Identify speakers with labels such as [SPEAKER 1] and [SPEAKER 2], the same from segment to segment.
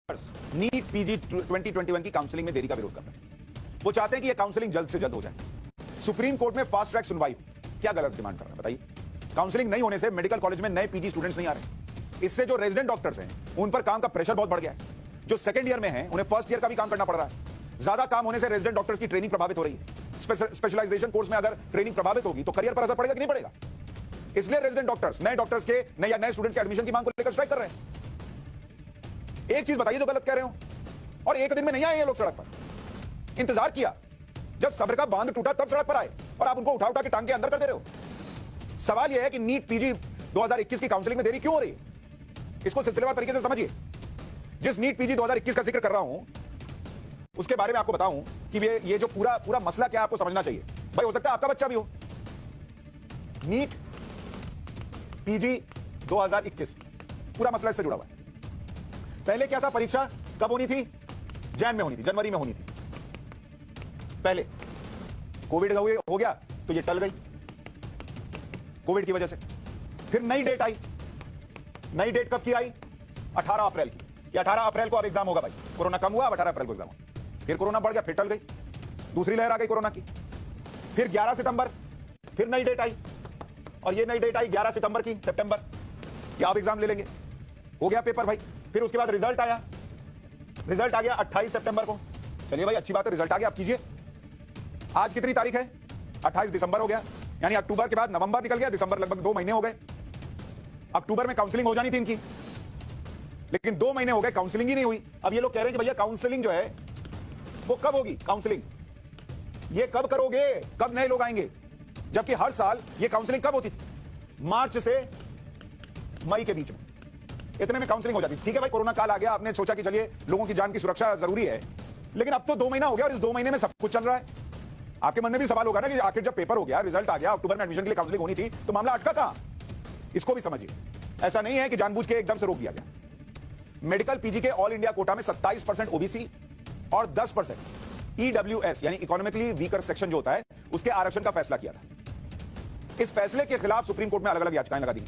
[SPEAKER 1] NEET PG 2021 की counselling में देरी का विरोध कर रहे हैं। वो चाहते हैं कि यह काउंसलिंग जल्द से जल्द हो जाए। सुप्रीम कोर्ट में फास्ट ट्रैक सुनवाई, क्या गलत डिमांड कर रहे हैं बताइए? काउंसलिंग नहीं होने से मेडिकल कॉलेज में नए पीजी स्टूडेंट्स नहीं आ रहे। इससे जो रेजिडेंट डॉक्टर्स हैं उन पर काम का प्रेशर बहुत बढ़ गया है। जो सेकंड ईयर में हैं उन्हें फर्स्ट ईयर का भी काम करना पड़ रहा है। ज्यादा काम होने से रेजिडेंट डॉक्टर्स की ट्रेनिंग प्रभावित हो रही है। स्पेशलाइजेशन कोर्स में अगर ट्रेनिंग प्रभावित होगी तो करियर पर असर पड़ेगा कि नहीं पड़ेगा? इसलिए रेजिडेंट डॉक्टर्स नए डॉक्टर्स के नए स्टूडेंट्स के एडमिशन की मांग को लेकर स्ट्राइक कर रहे हैं। एक चीज बताइए जो गलत कह रहे हो। और एक दिन में नहीं आए ये लोग सड़क पर, इंतजार किया जब सब्र का बांध टूटा तब सड़क पर आए और आप उनको उठा उठा के टांग के अंदर कर दे रहे हो। सवाल यह है कि नीट पीजी 2021 की काउंसलिंग में देरी क्यों हो रही है, इसको सिलसिलेवार तरीके से समझिए। जिस नीट पीजी 2021 का जिक्र कर रहा हूं उसके बारे में आपको बताऊं कि ये जो पूरा मसला क्या है आपको समझना चाहिए। भाई हो सकता है आपका बच्चा भी हो। नीट पीजी 2021 पूरा मसला इससे जुड़ा हुआ है। पहले क्या था, परीक्षा कब होनी थी? जैन में होनी थी, जनवरी में होनी थी। पहले कोविड हो गया तो ये टल गई कोविड की वजह से। फिर नई डेट आई। नई डेट कब की आई? 18 अप्रैल की। कि 18 अप्रैल को अब एग्जाम होगा भाई। कोरोना कम हुआ, अब 18 अप्रैल को एग्जाम होगा। फिर कोरोना बढ़ गया, फिर टल गई, दूसरी लहर आ गई कोरोना की। फिर 11 सितंबर फिर नई डेट आई और ये नई डेट आई 11 सितंबर की, सितंबर कि आप एग्जाम ले लेंगे। हो गया पेपर भाई। फिर उसके बाद रिजल्ट आया। रिजल्ट आ गया 28 सितंबर को। चलिए भाई अच्छी बात है, रिजल्ट आ गया, आप कीजिए। आज कितनी तारीख है? 28 दिसंबर हो गया। यानी अक्टूबर के बाद नवंबर निकल गया, दिसंबर लगभग 2 महीने हो गए। अक्टूबर में काउंसलिंग हो जानी थी इनकी, लेकिन 2 महीने हो गए, काउंसलिंग ही नहीं हुई। अब ये लोग कह रहे हैं कि भैया काउंसलिंग जो है वो कब होगी? काउंसलिंग ये कब करोगे, कब नए लोग आएंगे? जबकि हर साल ये काउंसलिंग कब होती थी? मार्च से मई के बीच में, इतने में काउंसलिंग हो जाती। ठीक है भाई, कोरोना काल आ गया, आपने सोचा कि चलिए लोगों की जान की सुरक्षा जरूरी है, लेकिन अब तो 2 महीना हो गया और इस 2 महीने में सब कुछ चल रहा है। आपके मन में भी सवाल होगा ना कि आखिर जब पेपर हो गया, रिजल्ट आ गया, अक्टूबर में एडमिशन के लिए काउंसलिंग होनी थी, तो मामला अटका कहां? इसको भी समझिए। ऐसा नहीं है कि जानबूझ के एकदम से रोक दिया गया। मेडिकल पीजी के ऑल इंडिया कोटा में 27% ओबीसी और 10% ईडब्ल्यूएस यानी इकोनॉमिकली वीकर सेक्शन जो होता है उसके आरक्षण का फैसला किया था। इस फैसले के खिलाफ सुप्रीम कोर्ट में अलग अलग याचिकाएं लगा दी।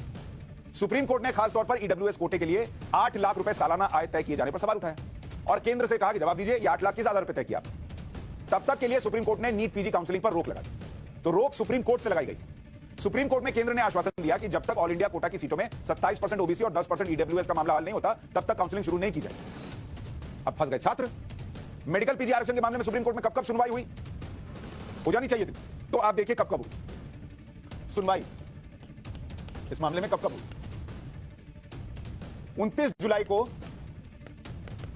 [SPEAKER 1] सुप्रीम कोर्ट ने खासतौर पर ईडब्ल्यूएस कोटे के लिए 8 लाख रुपए सालाना आय तय किए जाने पर सवाल उठाया और केंद्र से कहा कि जवाब दीजिए, ये 8 लाख किस आधार पर तय किया? तब तक के लिए सुप्रीम कोर्ट ने नीट पीजी काउंसलिंग पर रोक लगा दी। तो रोक सुप्रीम कोर्ट से लगाई गई। सुप्रीम कोर्ट में केंद्र ने आश्वासन दिया कि जब तक ऑल इंडिया कोटा की सीटों में 27% ओबीसी और 10% ईडब्ल्यूएस का मामला हल नहीं होता तब तक काउंसलिंग शुरू नहीं की जाएगी। अब फंस गए छात्र। मेडिकल पीजी आरक्षण के मामले में सुप्रीम कोर्ट में कब कब सुनवाई हुई? हो जानी चाहिए थी। तो आप देखिए कब कब हुई सुनवाई इस मामले में, कब कब हुई? 29 जुलाई को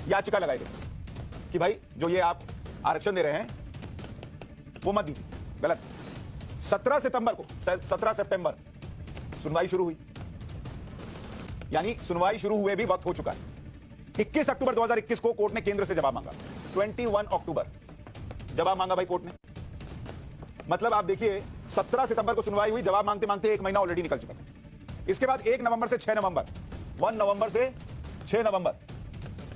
[SPEAKER 1] याचिका लगाई गई कि भाई जो ये आप आरक्षण दे रहे हैं वो मत दीजिए, गलत। 17 सितंबर सुनवाई शुरू हुई, यानी सुनवाई शुरू हुए भी वक्त हो चुका है। 21 अक्टूबर 2021 को कोर्ट ने केंद्र से जवाब मांगा। 21 अक्टूबर जवाब मांगा भाई कोर्ट ने। मतलब आप देखिए 17 सितंबर को सुनवाई हुई, जवाब मांगते मांगते 1 महीना ऑलरेडी निकल चुका था। इसके बाद 1 नवंबर से 6 नवंबर 1 नवंबर से 6 नवंबर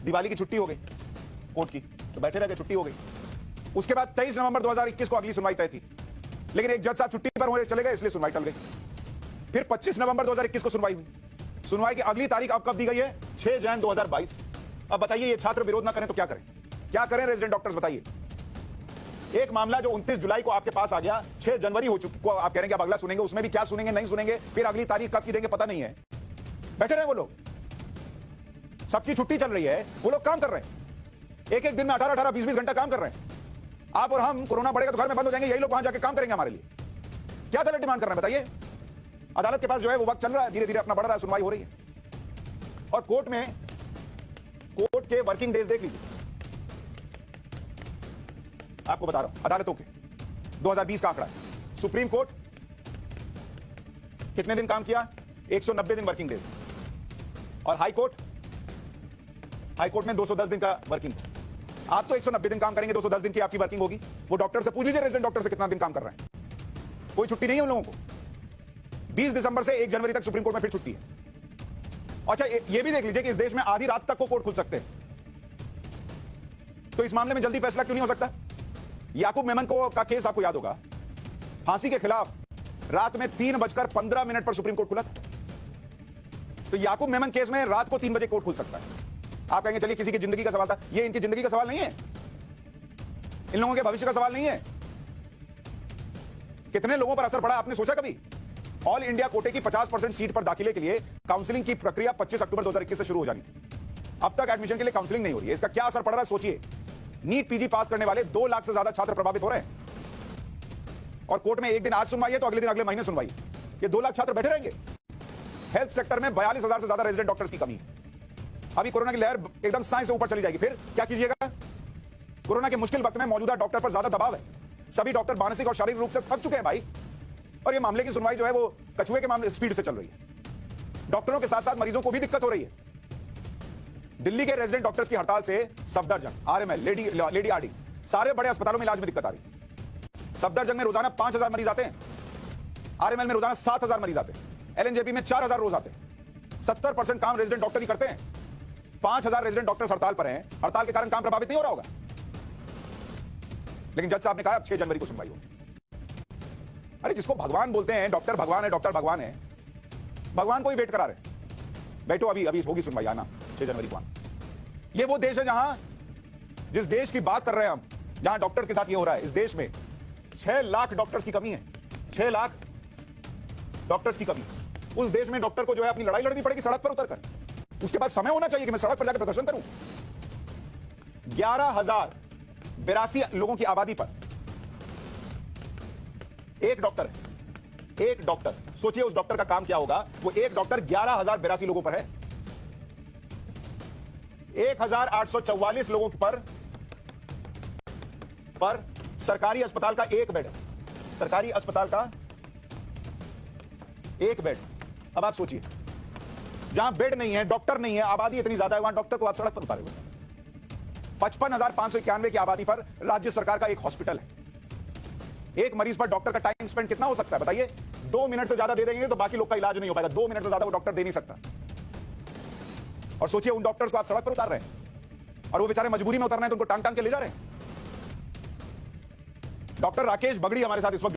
[SPEAKER 1] दिवाली की छुट्टी हो गई कोर्ट की, तो बैठे रह गए, छुट्टी हो गई। उसके बाद 23 नवंबर 2021 को अगली सुनवाई तय थी, लेकिन एक जज साहब छुट्टी पर होने चले गए, इसलिए सुनवाई टल गई। फिर 25 नवंबर 2021 को सुनवाई हुई। सुनवाई की अगली तारीख अब कब दी गई है? 6 जनवरी 2022। अब बताइए ये छात्र विरोध ना करें तो क्या करें? क्या करें रेजिडेंट डॉक्टर्स, बताइए। एक मामला जो 29 जुलाई को आपके पास आ गया, 6 जनवरी हो चुकी को आप कह रहे हैं अब अगला सुनेंगे, उसमें भी क्या सुनेंगे नहीं सुनेंगे, फिर अगली तारीख कब की देंगे पता नहीं है। बैठे रहे वो लोग, सबकी छुट्टी चल रही है, वो लोग काम कर रहे हैं, एक एक दिन में 18-18 20-20 घंटा काम कर रहे हैं। आप और हम, कोरोना बढ़ेगा तो घर में बंद हो जाएंगे, यही लोग वहां जाके काम करेंगे हमारे लिए। क्या गलत डिमांड कर रहे हैं बताइए? अदालत के पास जो है वो वक्त चल रहा है, धीरे धीरे अपना बढ़ रहा है, सुनवाई हो रही है। और कोर्ट में कोर्ट के वर्किंग डेज देख लीजिए, आपको बता रहा हूं अदालतों के 2020 का आंकड़ा है। सुप्रीम कोर्ट कितने दिन काम किया? 190 दिन वर्किंग डेज। और हाई कोर्ट में 210 दिन का वर्किंग। आप तो 190 दिन काम करेंगे, 210 दिन की आपकी वर्किंग होगी। वो डॉक्टर से पूछ लीजिए, रेजिडेंट डॉक्टर से कितना दिन काम कर रहे हैं। कोई छुट्टी नहीं है उन लोगों को। 20 दिसंबर से 1 जनवरी तक सुप्रीम कोर्ट में फिर छुट्टी है। अच्छा ये भी देख लीजिए कि इस देश में आधी रात तक को कोर्ट खुल सकते हैं, तो इस मामले में जल्दी फैसला क्यों नहीं हो सकता? याकूब मेमन का केस आपको याद होगा, फांसी के खिलाफ रात में 3:15 पर सुप्रीम कोर्ट खुला था। तो याकूब मेमन केस में रात को 3 बजे कोर्ट खुल सकता है। आप कहेंगे चलिए किसी की जिंदगी का सवाल था, ये इनकी जिंदगी का सवाल नहीं है, इन लोगों के भविष्य का सवाल नहीं है। कितने लोगों पर असर पड़ा आपने सोचा कभी? ऑल इंडिया कोटे की 50% सीट पर दाखिले के लिए काउंसलिंग की प्रक्रिया 25 अक्टूबर 2021 से शुरू हो जानी थी। अब तक एडमिशन के लिए काउंसलिंग नहीं हो रही है। इसका क्या असर पड़ रहा है सोचिए। नीट पीजी पास करने वाले 2 लाख से ज्यादा छात्र प्रभावित हो रहे हैं, और कोर्ट में एक दिन आज सुनवाई है तो अगले दिन अगले महीने सुनवाई। ये 2 लाख छात्र बैठे रहेंगे। हेल्थ सेक्टर में 42,000 से ज्यादा रेजिडेंट डॉक्टर्स की कमी है। अभी कोरोना की लहर एकदम साइंस से ऊपर चली जाएगी, फिर क्या कीजिएगा? कोरोना के मुश्किल वक्त में मौजूदा डॉक्टर पर ज्यादा दबाव है। सभी डॉक्टर मानसिक और शारीरिक रूप से थक चुके हैं भाई, और ये मामले की सुनवाई जो है वो कछुए के मामले स्पीड से चल रही है। डॉक्टरों के साथ साथ मरीजों को भी दिक्कत हो रही है। दिल्ली के रेजिडेंट डॉक्टर्स की हड़ताल से सफदरजंग, आरएमएल, लेडी आरडी, सारे बड़े अस्पतालों में इलाज में दिक्कत आ रही। सफदरजंग में रोजाना 5,000 मरीज आते हैं, आरएमएल में रोजाना 7,000 मरीज आते हैं, एलएनजेपी में 4,000 रोज आते हैं। 70% काम रेजिडेंट डॉक्टर ही करते हैं। 5,000 रेजिडेंट डॉक्टर्स हड़ताल पर हैं। हड़ताल के कारण काम प्रभावित नहीं हो रहा होगा, लेकिन जज साहब ने कहा अब 6 जनवरी को सुनवाई होगी। अरे जिसको भगवान बोलते हैं, डॉक्टर भगवान है, डॉक्टर भगवान है, भगवान को ही वेट करा रहे। बैठो, अभी होगी सुनवाई, आना 6 जनवरी को आना। ये वो देश है जहां, जिस देश की बात कर रहे हैं हम, जहां डॉक्टर के साथ ये हो रहा है। इस देश में 6 लाख डॉक्टर्स की कमी है। 6 लाख डॉक्टर्स की कमी। उस देश में डॉक्टर को जो है अपनी लड़ाई लड़नी पड़ेगी सड़क पर उतरकर। उसके पास समय होना चाहिए कि मैं सड़क पर जाकर प्रदर्शन करूं। 11,082 लोगों की आबादी पर एक डॉक्टर है। एक डॉक्टर, सोचिए उस डॉक्टर का काम क्या होगा। वो एक डॉक्टर 11,082 लोगों पर है। 1,844 लोगों पर सरकारी अस्पताल का एक बेड है। सरकारी अस्पताल का एक बेड। अब आप सोचिए, जहां बेड नहीं है, डॉक्टर नहीं है, आबादी इतनी ज्यादा है, वहां डॉक्टर को आप सड़क पर उतारे हुए। 55,591 की आबादी पर राज्य सरकार का एक हॉस्पिटल है। एक मरीज पर डॉक्टर का टाइम स्पेंड कितना हो सकता है बताइए? 2 मिनट से ज्यादा दे देंगे तो बाकी लोग का इलाज नहीं हो पाएगा। 2 मिनट से ज्यादा वो डॉक्टर दे नहीं सकता। और सोचिए उन डॉक्टर्स को आप सड़क पर उतार रहे हैं, और वो बेचारे मजबूरी में उतरना है तो उनको टांग टांग के ले जा रहे हैं। डॉक्टर राकेश बगड़ी हमारे साथ इस वक्त